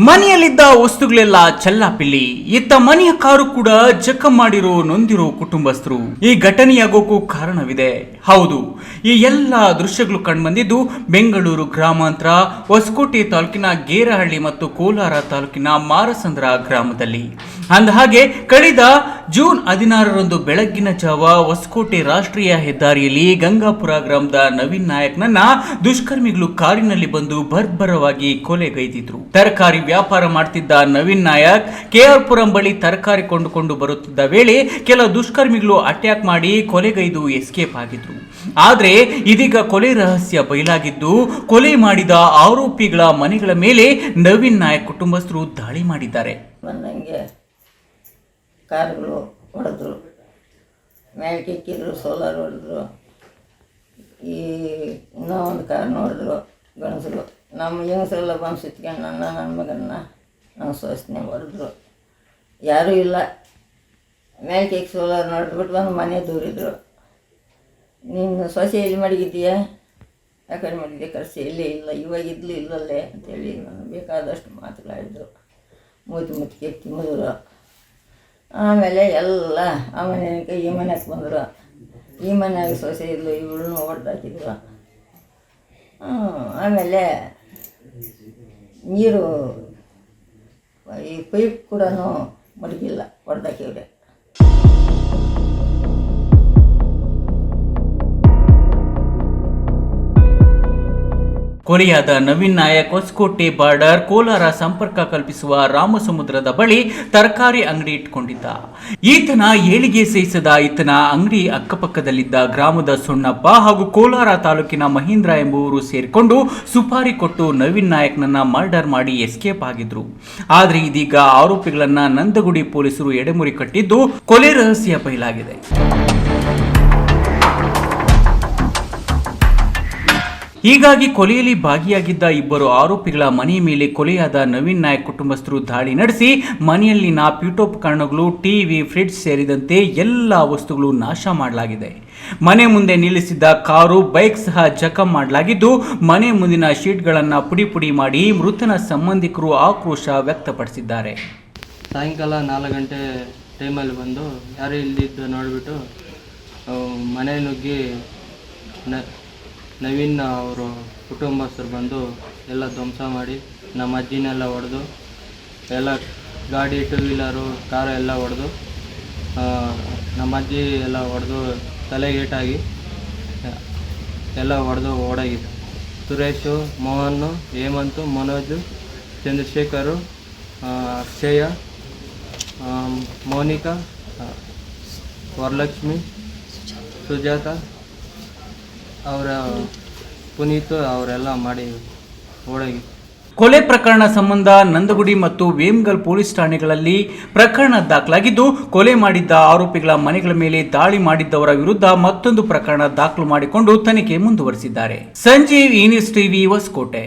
ಮನೆಯಲ್ಲಿದ್ದ ವಸ್ತುಗಳೆಲ್ಲ ಚೆಲ್ಲಾಪಿಲ್ಲಿ. ಇತ್ತ ಮನೆಯ ಕಾರು ಕೂಡ ಜಖಂ ಮಾಡಿರೋ ನೊಂದಿರೋ ಕುಟುಂಬಸ್ಥರು. ಈ ಘಟನೆಯಾಗೋಕ್ಕೂ ಕಾರಣವಿದೆ. ಹೌದು, ಈ ಎಲ್ಲ ದೃಶ್ಯಗಳು ಕಂಡುಬಂದಿದ್ದು ಬೆಂಗಳೂರು ಗ್ರಾಮಾಂತರ ಹೊಸಕೋಟೆ ತಾಲೂಕಿನ ಗೇರಹಳ್ಳಿ ಮತ್ತು ಕೋಲಾರ ತಾಲೂಕಿನ ಮಾರಸಂದ್ರ ಗ್ರಾಮದಲ್ಲಿ. ಅಂದಹಾಗೆ ಕಳೆದ ಜೂನ್ 16ರಂದು ಬೆಳಗ್ಗಿನ ಜಾವ ಹೊಸಕೋಟೆ ರಾಷ್ಟ್ರೀಯ ಹೆದ್ದಾರಿಯಲ್ಲಿ ಗಂಗಾಪುರ ಗ್ರಾಮದ ನವೀನ್ ನಾಯಕ್ನನ್ನ ದುಷ್ಕರ್ಮಿಗಳು ಕಾರಿನಲ್ಲಿ ಬಂದು ಬರ್ಬರವಾಗಿ ಕೊಲೆಗೈದಿದ್ರು. ತರಕಾರಿ ವ್ಯಾಪಾರ ಮಾಡ್ತಿದ್ದ ನವೀನ್ ನಾಯಕ್ ಕೆಆರ್ ಪುರಂ ಬಳಿ ತರಕಾರಿ ಕೊಂಡುಕೊಂಡು ಬರುತ್ತಿದ್ದ ವೇಳೆ ಕೆಲ ದುಷ್ಕರ್ಮಿಗಳು ಅಟ್ಯಾಕ್ ಮಾಡಿ ಕೊಲೆಗೈದು ಎಸ್ಕೇಪ್ ಆಗಿದ್ರು. ಆದ್ರೆ ಇದೀಗ ಕೊಲೆ ರಹಸ್ಯ ಬಯಲಾಗಿದ್ದು, ಕೊಲೆ ಮಾಡಿದ ಆರೋಪಿಗಳ ಮನೆಗಳ ಮೇಲೆ ನವೀನ್ ನಾಯಕ್ ಕುಟುಂಬಸ್ಥರು ದಾಳಿ ಮಾಡಿದ್ದಾರೆ. ಕಾರುಗಳು ಹೊಡೆದ್ರು, ಮೇಲಕ್ಕೆ ಇಕ್ಕಿದ್ರು, ಸೋಲಾರ್ ಹೊಡೆದ್ರು, ಈ ಇನ್ನೂ ಒಂದು ಕಾರ್ ನೋಡಿದ್ರು ಗಣಸರು. ನಮ್ಮ ಹೆಂಗಸರೆಲ್ಲ ಬಂದು ಸುತ್ಕೊಂಡು ನನ್ನ ಮಗನ್ನ ನಾವು ಸೋಸನೆ ಹೊಡೆದ್ರು. ಯಾರೂ ಇಲ್ಲ, ಮೇಲಕ್ಕೆ ಸೋಲಾರ್ ನೋಡಿಬಿಟ್ಟು ಬಂದು ಮನೆ ದೂರಿದ್ರು. ನೀನು ಸೊಸೆ ಎಲ್ಲಿ ಮಡಗಿದ್ದೀಯಾ, ಯಾಕಡೆ ಮಡಗಿದ್ದೆ, ಕರ್ಸಿ ಇಲ್ಲೇ ಇಲ್ಲ, ಇವಾಗ ಇದ್ಲು ಇಲ್ಲಲ್ಲೇ ಅಂತೇಳಿ ನಾನು ಬೇಕಾದಷ್ಟು ಮಾತುಗಳಾಡಿದ್ರು. ಮೂತಿ ಎತ್ತಿ ಮುಗಿದ್ರು. ಆಮೇಲೆ ಎಲ್ಲ ಆ ಮನೆಗೆ ಈ ಮನೆಗೆ ಬಂದರು. ಈ ಮನೆಯಾಗ ಸೊಸೆ ಇದ್ಲು, ಇವಳನ್ನು ಹೊಡೆದಾಕಿದ್ರು. ಆಮೇಲೆ ನೀರು ಈ ಪೈಪ್ ಕೂಡ ಮಡಗಿಲ್ಲ, ಹೊಡೆದಾಕಿವ್ರೆ. ಕೊಲೆಯಾದ ನವೀನ್ ನಾಯಕ್ ಹೊಸಕೋಟೆ ಬಾರ್ಡರ್ ಕೋಲಾರ ಸಂಪರ್ಕ ಕಲ್ಪಿಸುವ ರಾಮಸಮುದ್ರದ ಬಳಿ ತರಕಾರಿ ಅಂಗಡಿ ಇಟ್ಕೊಂಡಿದ್ದ. ಈತನ ಏಳಿಗೆ ಸಹಿಸದ ಈತನ ಅಂಗಡಿ ಅಕ್ಕಪಕ್ಕದಲ್ಲಿದ್ದ ಗ್ರಾಮದ ಸೊಣ್ಣಪ್ಪ ಹಾಗೂ ಕೋಲಾರ ತಾಲೂಕಿನ ಮಹೀಂದ್ರ ಎಂಬುವರು ಸೇರಿಕೊಂಡು ಸುಪಾರಿ ಕೊಟ್ಟು ನವೀನ್ ನಾಯಕ್ನನ್ನ ಮರ್ಡರ್ ಮಾಡಿ ಎಸ್ಕೇಪ್ ಆಗಿದ್ರು. ಆದ್ರೆ ಇದೀಗ ಆರೋಪಿಗಳನ್ನ ನಂದಗುಡಿ ಪೊಲೀಸರು ಎಡೆಮುರಿ ಕಟ್ಟಿದ್ದು ಕೊಲೆ ರಹಸ್ಯ ಬಯಲಾಗಿದೆ. ಹೀಗಾಗಿ ಕೊಲೆಯಲ್ಲಿ ಭಾಗಿಯಾಗಿದ್ದ ಇಬ್ಬರು ಆರೋಪಿಗಳ ಮನೆಯ ಮೇಲೆ ಕೊಲೆಯಾದ ನವೀನ್ ನಾಯಕ್ ಕುಟುಂಬಸ್ಥರು ದಾಳಿ ನಡೆಸಿ ಮನೆಯಲ್ಲಿನ ಪೀಠೋಪಕರಣಗಳು, ಟಿವಿ, ಫ್ರಿಡ್ಜ್ ಸೇರಿದಂತೆ ಎಲ್ಲ ವಸ್ತುಗಳು ನಾಶ ಮಾಡಲಾಗಿದೆ. ಮನೆ ಮುಂದೆ ನಿಲ್ಲಿಸಿದ್ದ ಕಾರು, ಬೈಕ್ ಸಹ ಜಖಂ ಮಾಡಲಾಗಿದ್ದು, ಮನೆ ಮುಂದಿನ ಶೀಟ್ಗಳನ್ನು ಪುಡಿ ಪುಡಿ ಮಾಡಿ ಮೃತನ ಸಂಬಂಧಿಕರು ಆಕ್ರೋಶ ವ್ಯಕ್ತಪಡಿಸಿದ್ದಾರೆ. ಸಾಯಂಕಾಲ 4 ಗಂಟೆ ಟೈಮಲ್ಲಿ ಬಂದು ಯಾರು ಇಲ್ದಿದ್ದು ನೋಡಿಬಿಟ್ಟು ಮನೆ ನುಗ್ಗಿ ನವೀನ್ ಅವರು ಕುಟುಂಬಸ್ಥರು ಬಂದು ಎಲ್ಲ ಧ್ವಂಸ ಮಾಡಿ ನಮ್ಮ ಅಜ್ಜಿನೆಲ್ಲ ಹೊಡೆದು, ಎಲ್ಲ ಗಾಡಿ, 2 ವೀಲರು, ಕಾರು ಎಲ್ಲ ಹೊಡೆದು, ನಮ್ಮ ಅಜ್ಜಿ ಎಲ್ಲ ಹೊಡೆದು ತಲೆಗೆ ಏಟಾಗಿ ಎಲ್ಲ ಹೊಡೆದು ಓಡಾಗಿದೆ. ಸುರೇಶು, ಮೋಹನ್, ಹೇಮಂತ್, ಮನೋಜ್, ಚಂದ್ರಶೇಖರು, ಅಕ್ಷಯ, ಮೋನಿಕಾ, ವರಲಕ್ಷ್ಮಿ, ಸುಜಾತ, ಅವರ ಪುನೀತ್ ಅವರೆಲ್ಲ ಮಾಡಿ ಓಡಾಗಿ. ಕೊಲೆ ಪ್ರಕರಣ ಸಂಬಂಧ ನಂದಗುಡಿ ಮತ್ತು ವೇಮಗಲ್ ಪೊಲೀಸ್ ಠಾಣೆಗಳಲ್ಲಿ ಪ್ರಕರಣ ದಾಖಲಾಗಿದ್ದು, ಕೊಲೆ ಮಾಡಿದ್ದ ಆರೋಪಿಗಳ ಮನೆಗಳ ಮೇಲೆ ದಾಳಿ ಮಾಡಿದ್ದವರ ವಿರುದ್ಧ ಮತ್ತೊಂದು ಪ್ರಕರಣ ದಾಖಲು ಮಾಡಿಕೊಂಡು ತನಿಖೆ ಮುಂದುವರೆಸಿದ್ದಾರೆ. ಸಂಜೀವ್, ಈ ನ್ಯೂಸ್ ಟಿವಿ, ಹೊಸಕೋಟೆ.